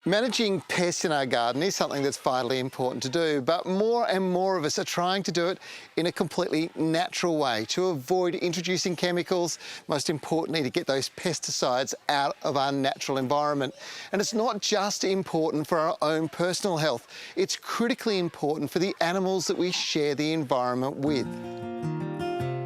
Managing pests in our garden is something that's vitally important to do, but more and more of us are trying to do it in a completely natural way to avoid introducing chemicals, most importantly to get those pesticides out of our natural environment. And it's not just important for our own personal health, it's critically important for the animals that we share the environment with.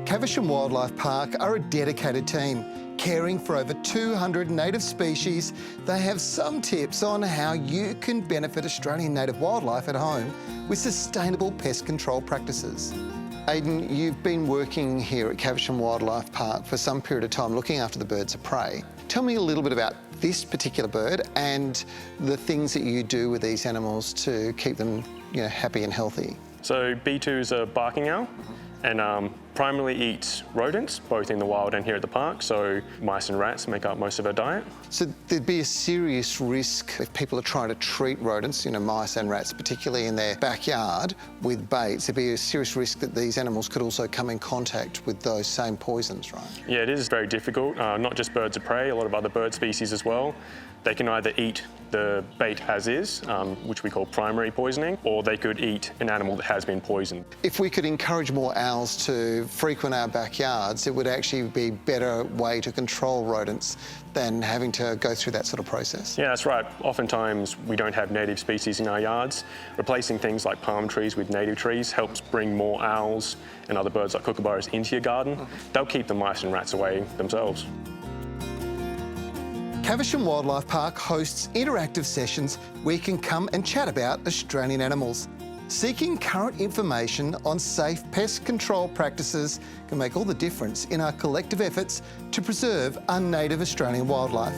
Caversham Wildlife Park are a dedicated team. Caring for over 200 native species, they have some tips on how you can benefit Australian native wildlife at home with sustainable pest control practices. Aidan, you've been working here at Caversham Wildlife Park for some period of time looking after the birds of prey. Tell me a little bit about this particular bird and the things that you do with these animals to keep them, happy and healthy. So B2 is a barking owl and primarily eats rodents, both in the wild and here at the park, so mice and rats make up most of her diet. So there'd be a serious risk if people are trying to treat rodents, mice and rats, particularly in their backyard, with baits. There'd be a serious risk that these animals could also come in contact with those same poisons, right? Yeah, it is very difficult, not just birds of prey, a lot of other bird species as well. They can either eat the bait as is, which we call primary poisoning, or they could eat an animal that has been poisoned. If we could encourage more owls to frequent our backyards, it would actually be a better way to control rodents than having to go through that sort of process. Yeah, that's right. Oftentimes we don't have native species in our yards. Replacing things like palm trees with native trees helps bring more owls and other birds like kookaburras into your garden. They'll keep the mice and rats away themselves. Caversham Wildlife Park hosts interactive sessions where you can come and chat about Australian animals. Seeking current information on safe pest control practices can make all the difference in our collective efforts to preserve our native Australian wildlife.